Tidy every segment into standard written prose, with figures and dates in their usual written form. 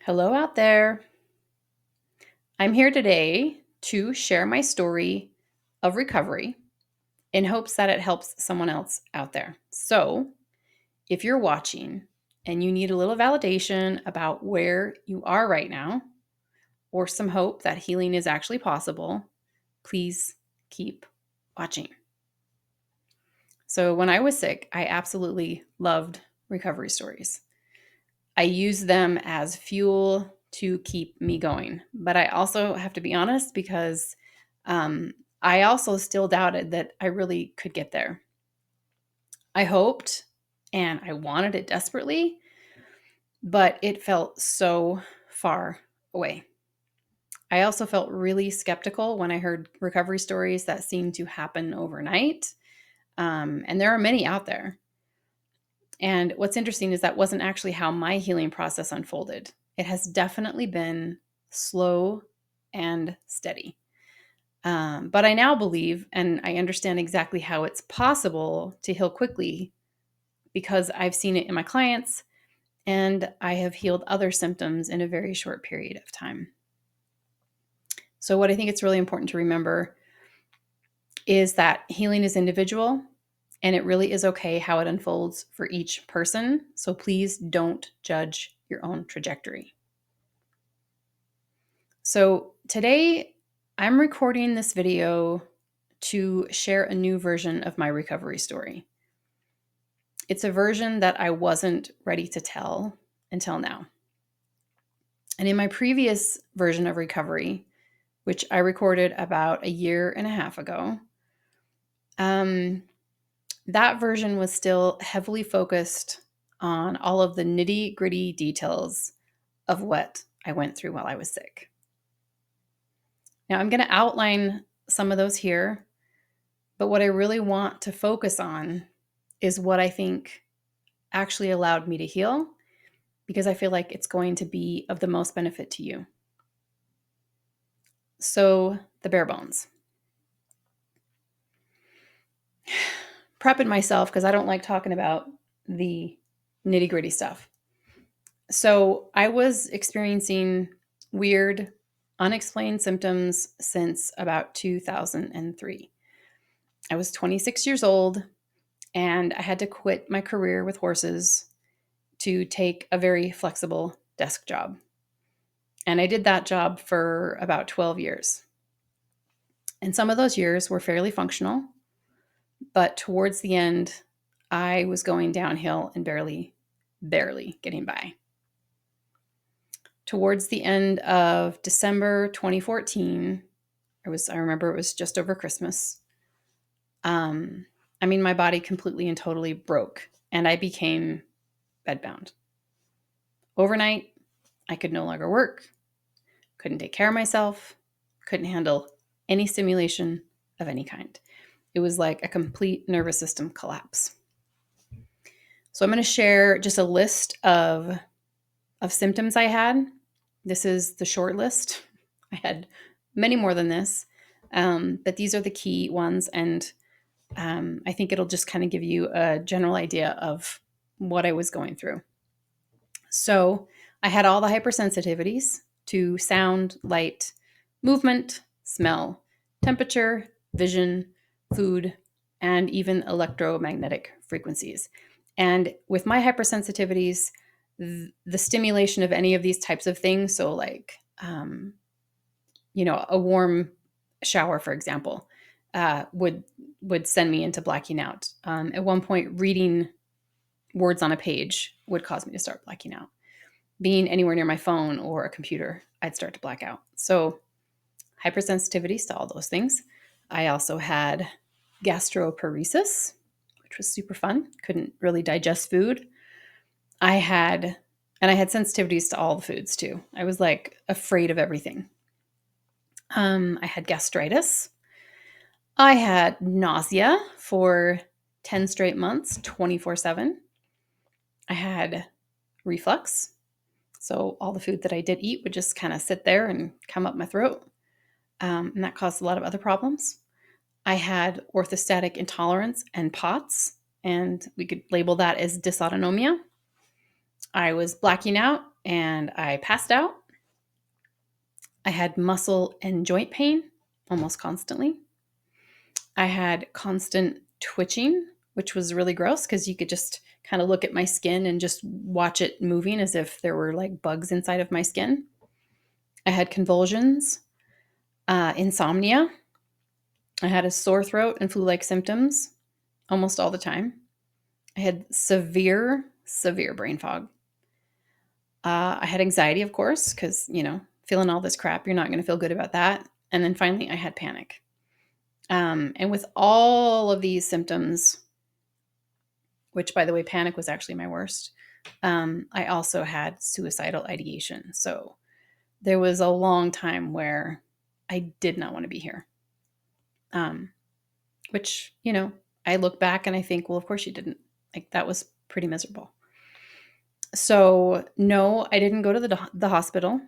Hello out there. I'm here today to share my story of recovery in hopes that it helps someone else out there. So, if you're watching and you need a little validation about where you are right now or some hope that healing is actually possible, please keep watching. So, when I was sick, I absolutely loved recovery stories. I use them as fuel to keep me going. But I also have to be honest because um, I also still doubted that I really could get there. I hoped and I wanted it desperately, but it felt so far away. I also felt really skeptical when I heard recovery stories that seemed to happen overnight. And there are many out there. And what's interesting is that wasn't actually how my healing process unfolded. It has definitely been slow and steady. But I now believe and I understand exactly how it's possible to heal quickly because I've seen it in my clients and I have healed other symptoms in a very short period of time. So, what I think it's really important to remember is that healing is individual and it really is okay how it unfolds for each person. So please don't judge your own trajectory. So today I'm recording this video to share a new version of my recovery story. It's a version that I wasn't ready to tell until now. And in my previous version of recovery, which I recorded about a year and a half ago, that version was still heavily focused on all of the nitty gritty details of what I went through while I was sick. Now, I'm going to outline some of those here, but what I really want to focus on is what I think actually allowed me to heal because I feel like it's going to be of the most benefit to you. So, the bare bones. Prepping myself because I don't like talking about the nitty gritty stuff. So, I was experiencing weird, unexplained symptoms since about 2003. I was 26 years old and I had to quit my career with horses to take a very flexible desk job. And I did that job for about 12 years. And some of those years were fairly functional, but towards the end, I was going downhill and barely getting by. Towards the end of December 2014, I remember it was just over Christmas. My body completely and totally broke and I became bedbound. Overnight, I could no longer work, couldn't take care of myself, couldn't handle any stimulation of any kind. It was like a complete nervous system collapse. So I'm going to share just a list of symptoms I had. This is the short list. I had many more than this, but these are the key ones. And I think it'll just kind of give you a general idea of what I was going through. So I had all the hypersensitivities to sound, light, movement, smell, temperature, vision, food, and even electromagnetic frequencies. And with my hypersensitivities, the stimulation of any of these types of things, so like, a warm shower, for example, would send me into blacking out. At one point, reading words on a page would cause me to start blacking out. Being anywhere near my phone or a computer, I'd start to black out. So hypersensitivities to all those things. I also had gastroparesis, which was super fun. Couldn't really digest food. I had sensitivities to all the foods too. I was like afraid of everything. I had gastritis. I had nausea for 10 straight months, 24/7. I had reflux. So all the food that I did eat would just kind of sit there and come up my throat. And that caused a lot of other problems. I had orthostatic intolerance and POTS, and we could label that as dysautonomia. I was blacking out and I passed out. I had muscle and joint pain almost constantly. I had constant twitching, which was really gross because you could just kind of look at my skin and just watch it moving as if there were like bugs inside of my skin. I had convulsions, insomnia. I had a sore throat and flu-like symptoms almost all the time. I had severe, severe brain fog. I had anxiety, of course, because, feeling all this crap, you're not going to feel good about that. And then finally, I had panic. And with all of these symptoms, which, by the way, panic was actually my worst, I also had suicidal ideation. So there was a long time where I did not want to be here. Which, I look back and I think, well, of course you didn't. Like, that was pretty miserable. So, no, I didn't go to the hospital.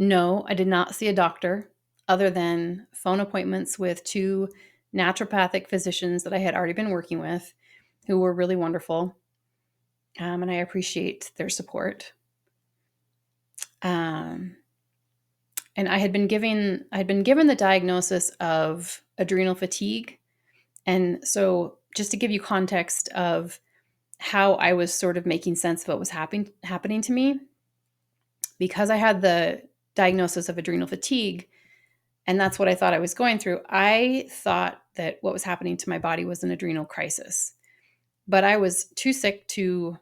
No, I did not see a doctor other than phone appointments with two naturopathic physicians that I had already been working with who were really wonderful. And I appreciate their support. And I had been given the diagnosis of adrenal fatigue. And so just to give you context of how I was sort of making sense of what was happening to me, because I had the diagnosis of adrenal fatigue, and that's what I thought I was going through, I thought that what was happening to my body was an adrenal crisis. But I was too sick to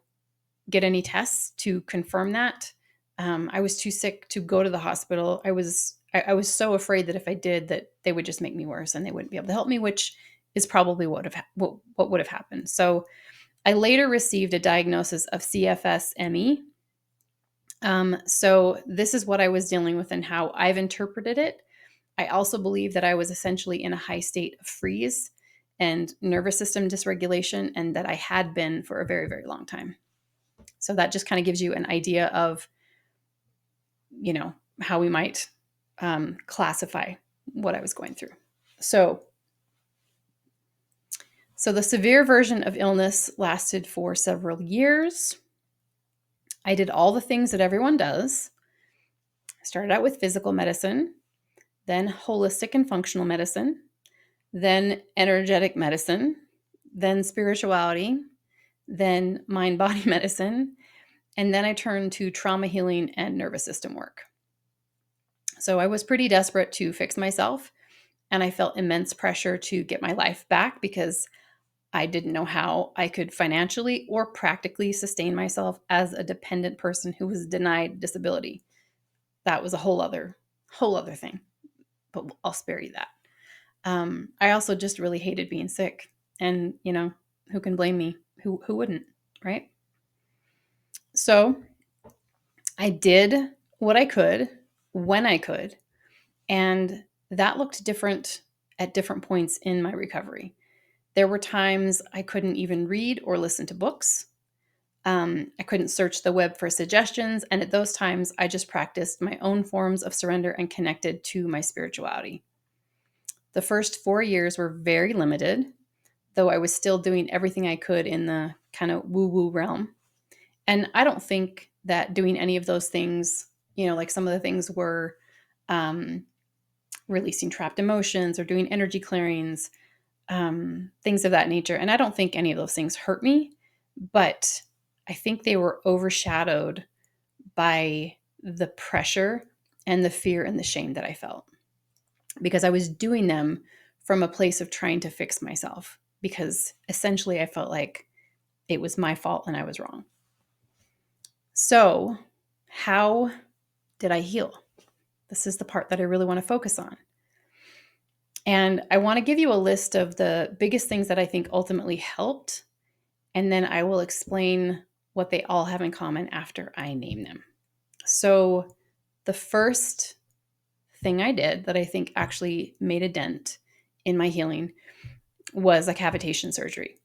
get any tests to confirm that. I was too sick to go to the hospital. I was so afraid that if I did, that they would just make me worse and they wouldn't be able to help me, which is probably what would have happened. So I later received a diagnosis of CFS ME. So this is what I was dealing with and how I've interpreted it. I also believe that I was essentially in a high state of freeze and nervous system dysregulation, and that I had been for a very, very long time. So that just kind of gives you an idea of, how we might classify what I was going through. So the severe version of illness lasted for several years. I did all the things that everyone does. I started out with physical medicine, then holistic and functional medicine, then energetic medicine, then spirituality, then mind-body medicine, and then I turned to trauma healing and nervous system work. So I was pretty desperate to fix myself, and I felt immense pressure to get my life back because I didn't know how I could financially or practically sustain myself as a dependent person who was denied disability. That was a whole other thing, but I'll spare you that. I also just really hated being sick, and who can blame me? Who wouldn't, right? So I did what I could when I could, and that looked different at different points in my recovery. There were times I couldn't even read or listen to books. I couldn't search the web for suggestions. And at those times, I just practiced my own forms of surrender and connected to my spirituality. The first 4 years were very limited, though I was still doing everything I could in the kind of woo-woo realm. And I don't think that doing any of those things, like some of the things were releasing trapped emotions or doing energy clearings, things of that nature. And I don't think any of those things hurt me, but I think they were overshadowed by the pressure and the fear and the shame that I felt, because I was doing them from a place of trying to fix myself, because essentially I felt like it was my fault and I was wrong. So how did I heal? This is the part that I really want to focus on. And I want to give you a list of the biggest things that I think ultimately helped, and then I will explain what they all have in common after I name them. So the first thing I did that I think actually made a dent in my healing was a cavitation surgery.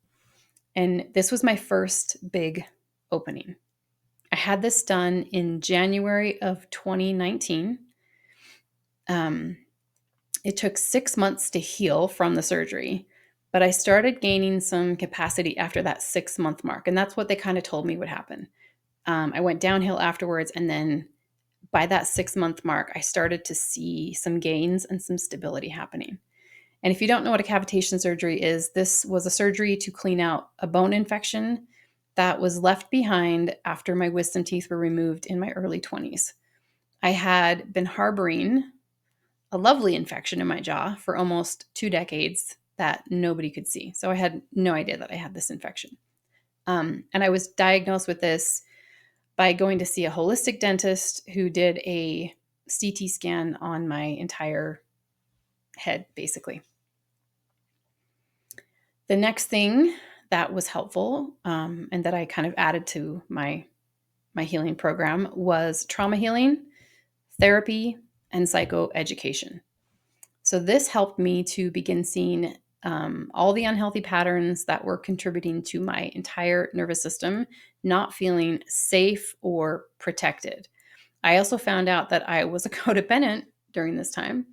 And this was my first big opening. I had this done in January of 2019. It took 6 months to heal from the surgery, but I started gaining some capacity after that 6-month mark. And that's what they kind of told me would happen. I went downhill afterwards. And then by that 6-month mark, I started to see some gains and some stability happening. And if you don't know what a cavitation surgery is, this was a surgery to clean out a bone infection that was left behind after my wisdom teeth were removed in my early 20s. I had been harboring a lovely infection in my jaw for almost 2 decades that nobody could see. So I had no idea that I had this infection. And I was diagnosed with this by going to see a holistic dentist who did a CT scan on my entire head, basically. The next thing that was helpful, and that I kind of added to my healing program, was trauma healing, therapy, and psychoeducation. So this helped me to begin seeing all the unhealthy patterns that were contributing to my entire nervous system not feeling safe or protected. I also found out that I was a codependent during this time,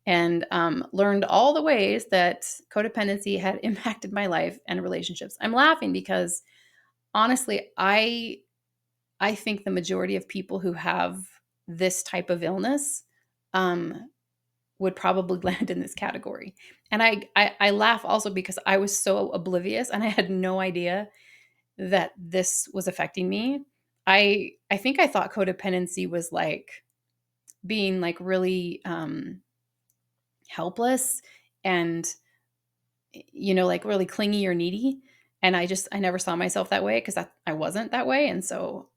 and learned all the ways that codependency had impacted my life and relationships. I'm laughing because honestly, I think the majority of people who have this type of illness um, would probably land in this category. And I laugh also because I was so oblivious and I had no idea that this was affecting me. I think I thought codependency was like being like really helpless and like really clingy or needy. And I never saw myself that way because I wasn't that way. And so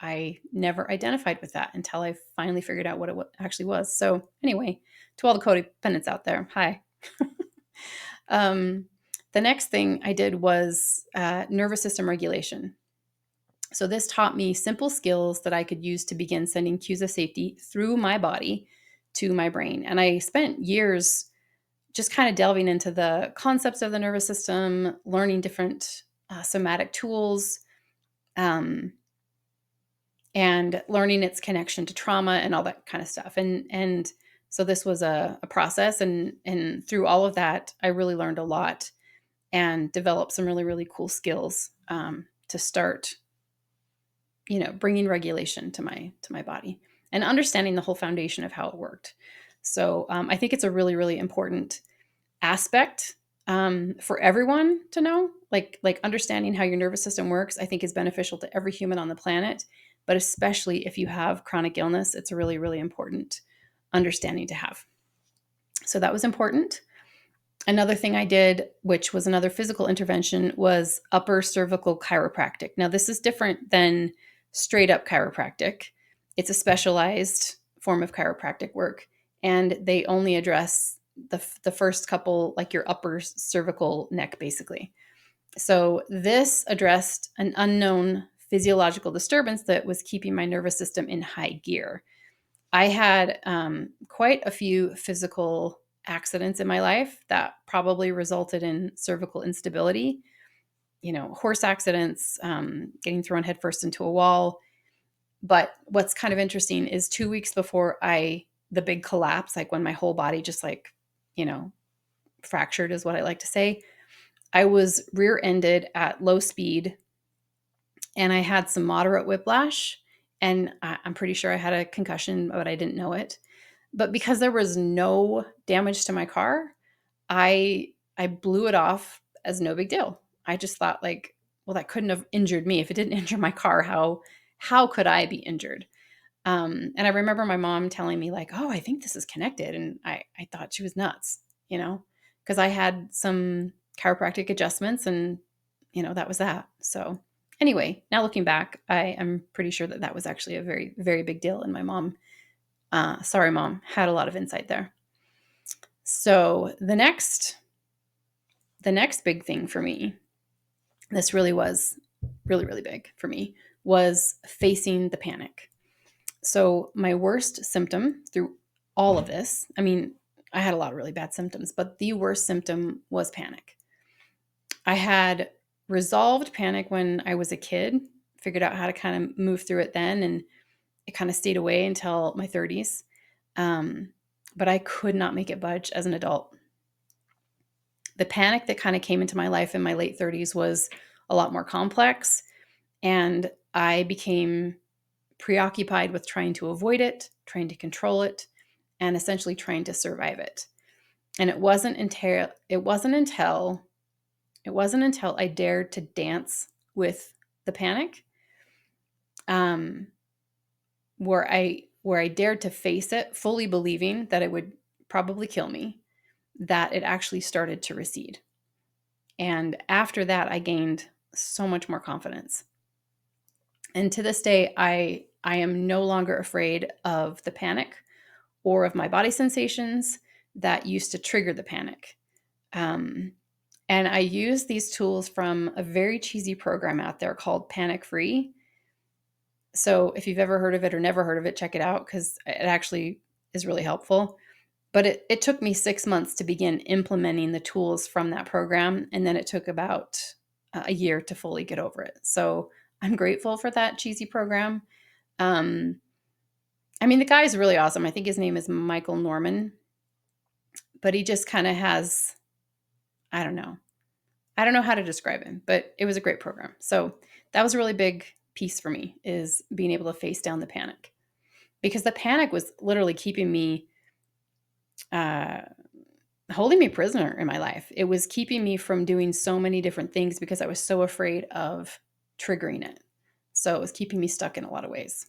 I never identified with that until I finally figured out what it actually was. So anyway, to all the codependents out there, hi. um, the next thing I did was nervous system regulation. So this taught me simple skills that I could use to begin sending cues of safety through my body to my brain. And I spent years just kind of delving into the concepts of the nervous system, learning different somatic tools, um, and learning its connection to trauma and all that kind of stuff. And so this was a process, and through all of that, I really learned a lot and developed some really really cool skills to start, bringing regulation to my body and understanding the whole foundation of how it worked. So I think it's a really really important aspect for everyone to know. Like understanding how your nervous system works, I think is beneficial to every human on the planet, but especially if you have chronic illness, it's a really really important understanding to have. So that was important. Another thing I did, which was another physical intervention, was upper cervical chiropractic. Now this is different than straight up chiropractic. It's a specialized form of chiropractic work, and they only address the first couple, like your upper cervical neck, basically. So this addressed an unknown physiological disturbance that was keeping my nervous system in high gear. I had quite a few physical accidents in my life that probably resulted in cervical instability. Horse accidents, getting thrown headfirst into a wall. But what's kind of interesting is 2 weeks before the big collapse, like when my whole body just like, fractured is what I like to say, I was rear-ended at low speed and I had some moderate whiplash. And I'm pretty sure I had a concussion, but I didn't know it. But because there was no damage to my car, I blew it off as no big deal. I just thought like, well, that couldn't have injured me. If it didn't injure my car, how could I be injured? And I remember my mom telling me like, "Oh, I think this is connected," and I thought she was nuts, because I had some chiropractic adjustments, and that was that. So anyway, now looking back, I am pretty sure that was actually a very very big deal, and my mom, sorry mom, had a lot of insight there. So the next big thing for me, this really was really really big for me, was facing the panic. So my worst symptom through all of this, I mean, I had a lot of really bad symptoms, but the worst symptom was panic. I had resolved panic when I was a kid, figured out how to kind of move through it then, and it kind of stayed away until my 30s. But I could not make it budge as an adult. The panic that kind of came into my life in my late 30s was a lot more complex. And I became preoccupied with trying to avoid it, trying to control it, and essentially trying to survive it. And it wasn't until I dared to dance with the panic, um, where I dared to face it, fully believing that it would probably kill me, that it actually started to recede. And after that, I gained so much more confidence. And to this day, I am no longer afraid of the panic or of my body sensations that used to trigger the panic. Um, and I use these tools from a very cheesy program out there called Panic Free. So if you've ever heard of it or never heard of it, check it out because it actually is really helpful. But it took me 6 months to begin implementing the tools from that program. And then it took about a year to fully get over it. So I'm grateful for that cheesy program. Um, I mean, the guy is really awesome. I think his name is Michael Norman, but he just kind of has, I don't know. I don't know how to describe him, but it was a great program. So that was a really big piece for me, is being able to face down the panic, because the panic was literally keeping me, uh, holding me prisoner in my life. It was keeping me from doing so many different things because I was so afraid of triggering it. So it was keeping me stuck in a lot of ways.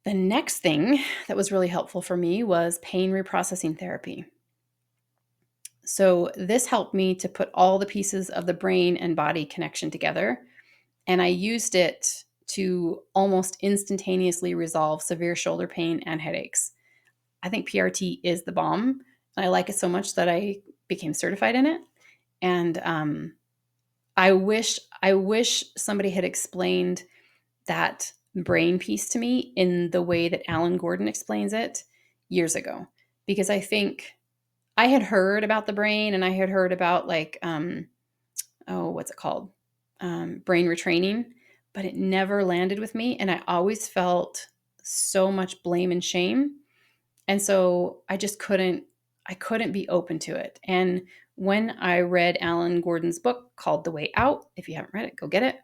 The next thing that was really helpful for me was pain reprocessing therapy. So this helped me to put all the pieces of the brain and body connection together. And I used it to almost instantaneously resolve severe shoulder pain and headaches. I think PRT is the bomb. And I like it so much that I became certified in it. And I wish somebody had explained that brain piece to me in the way that Alan Gordon explains it years ago, because I think I had heard about the brain, and I had heard about, like, what's it called? Brain retraining, but it never landed with me. And I always felt so much blame and shame. And so I couldn't be open to it. And when I read Alan Gordon's book called The Way Out, if you haven't read it, go get it.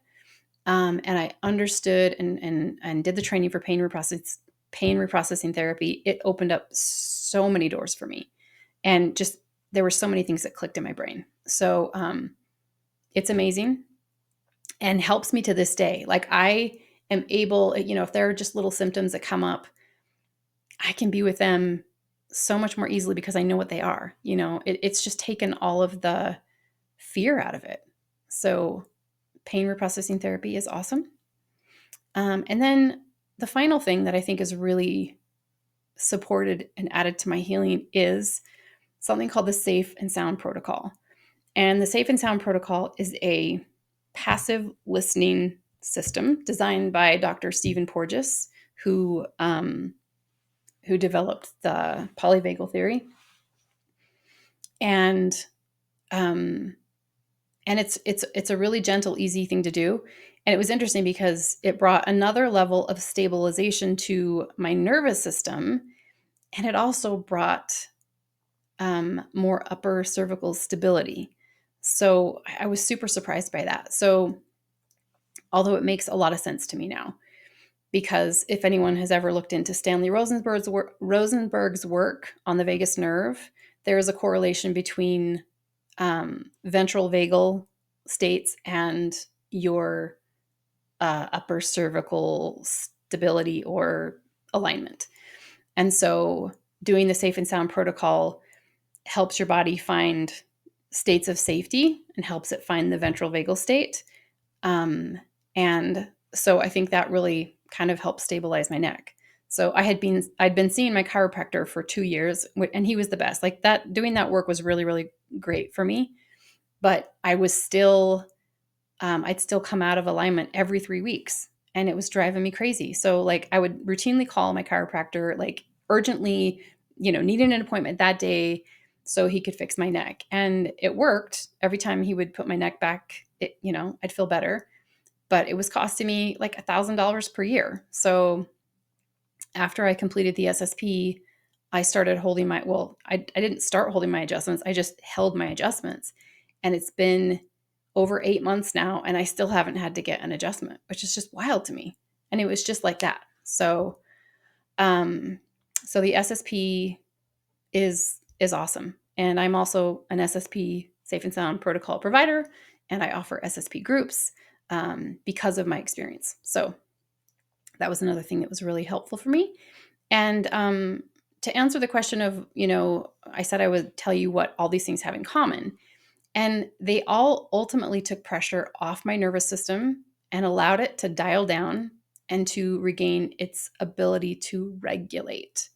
And I understood and did the training for pain reprocessing therapy. It opened up so many doors for me, and just there were so many things that clicked in my brain. So it's amazing and helps me to this day. Like, I am able, if there are just little symptoms that come up, I can be with them so much more easily because I know what they are. It's just taken all of the fear out of it. So pain reprocessing therapy is awesome. And then the final thing that I think is really supported and added to my healing is something called the Safe and Sound Protocol. And the Safe and Sound Protocol is a passive listening system designed by Dr. Stephen Porges, who developed the polyvagal theory. And um, it's a really gentle, easy thing to do. And it was interesting because it brought another level of stabilization to my nervous system, and it also brought more upper cervical stability. So I was super surprised by that. So, although it makes a lot of sense to me now, because if anyone has ever looked into Stanley Rosenberg's work on the vagus nerve, there is a correlation between ventral vagal states and your upper cervical stability or alignment. And so doing the Safe and Sound Protocol helps your body find states of safety and helps it find the ventral vagal state. And so I think that really kind of helped stabilize my neck. So I'd been seeing my chiropractor for 2 years, and he was the best. Like, that, doing that work was really, really great for me. But I'd still come out of alignment every 3 weeks, and it was driving me crazy. So, like, I would routinely call my chiropractor, like, urgently, needing an appointment that day so he could fix my neck. And it worked. Every time he would put my neck back, I'd feel better. But it was costing me like $1,000 per year. So after I completed the SSP, I started holding I didn't start holding my adjustments. I just held my adjustments. And it's been over 8 months now, and I still haven't had to get an adjustment, which is just wild to me. And it was just like that. Um, so the SSP is awesome. And I'm also an SSP Safe and Sound protocol provider, and I offer SSP groups because of my experience. So that was another thing that was really helpful for me. And to answer the question of, I said I would tell you what all these things have in common. And they all ultimately took pressure off my nervous system and allowed it to dial down and to regain its ability to regulate.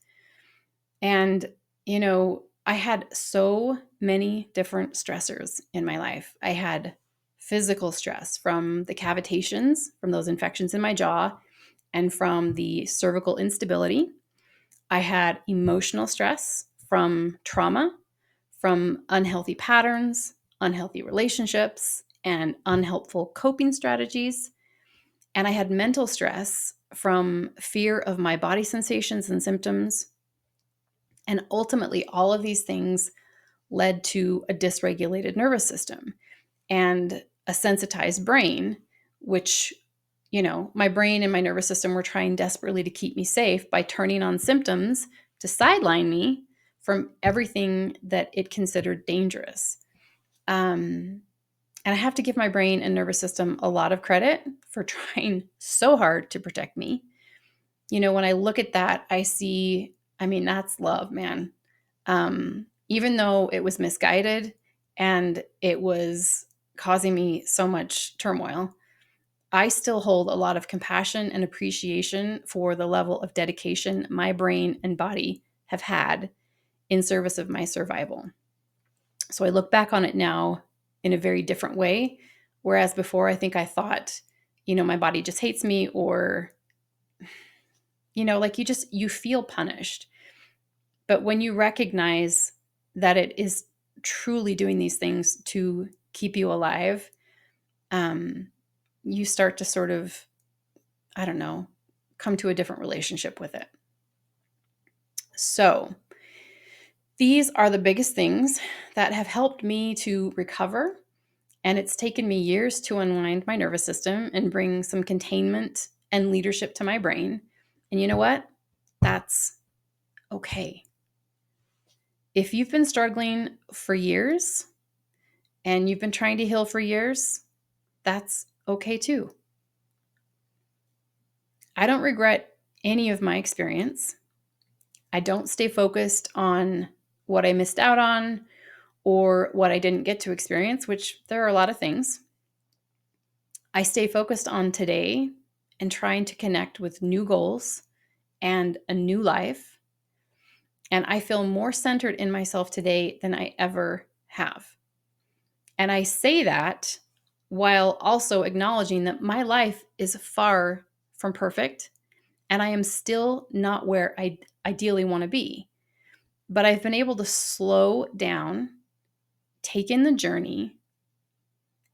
And, I had so many different stressors in my life. I had physical stress from the cavitations, from those infections in my jaw, and from the cervical instability. I had emotional stress from trauma, from unhealthy patterns, unhealthy relationships, and unhelpful coping strategies. And I had mental stress from fear of my body sensations and symptoms. And ultimately, all of these things led to a dysregulated nervous system and a sensitized brain, which, my brain and my nervous system were trying desperately to keep me safe by turning on symptoms to sideline me from everything that it considered dangerous. And I have to give my brain and nervous system a lot of credit for trying so hard to protect me. When I look at that, I see, that's love, man. Even though it was misguided and it was causing me so much turmoil, I still hold a lot of compassion and appreciation for the level of dedication my brain and body have had in service of my survival. So I look back on it now in a very different way. Whereas before, I think I thought, my body just hates me, or, like you feel punished. But when you recognize that it is truly doing these things to keep you alive, you start to sort of, I don't know, come to a different relationship with it. So these are the biggest things that have helped me to recover. And it's taken me years to unwind my nervous system and bring some containment and leadership to my brain. And you know what? That's okay. If you've been struggling for years and you've been trying to heal for years, that's okay too. I don't regret any of my experience. I don't stay focused on what I missed out on or what I didn't get to experience, which there are a lot of things. I stay focused on today and trying to connect with new goals and a new life. And I feel more centered in myself today than I ever have. And I say that while also acknowledging that my life is far from perfect and I am still not where I ideally want to be. But I've been able to slow down, take in the journey,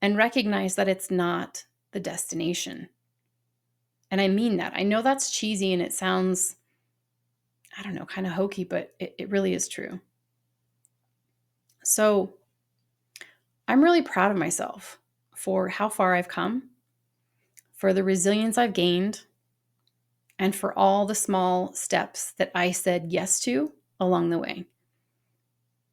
and recognize that it's not the destination. And I mean that. I know that's cheesy and it sounds, I don't know, kind of hokey, but it really is true. So I'm really proud of myself for how far I've come, for the resilience I've gained, and for all the small steps that I said yes to along the way.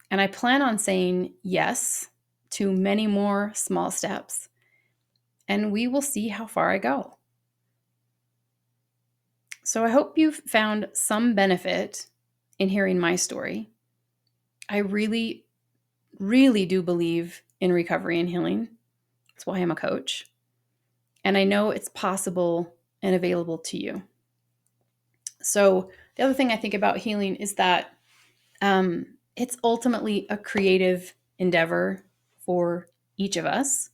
And I plan on saying yes to many more small steps, and we will see how far I go. So I hope you've found some benefit in hearing my story. I really, really do believe in recovery and healing. That's why I'm a coach. And I know it's possible and available to you. So the other thing I think about healing is that it's ultimately a creative endeavor for each of us.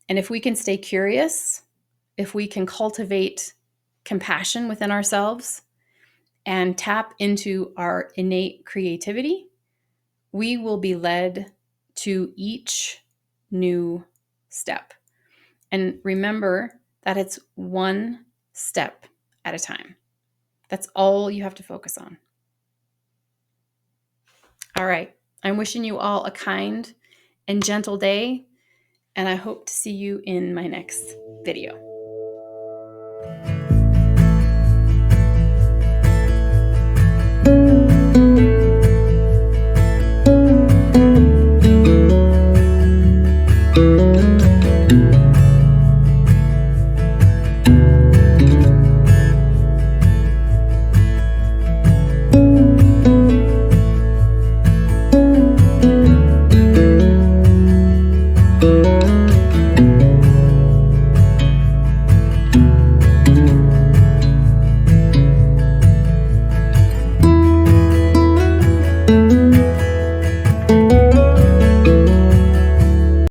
And if we can stay curious, if we can cultivate compassion within ourselves and tap into our innate creativity, we will be led to each new step. And remember that it's one step at a time. That's all you have to focus on. All right. I'm wishing you all a kind and gentle day. and I hope to see you in my next video.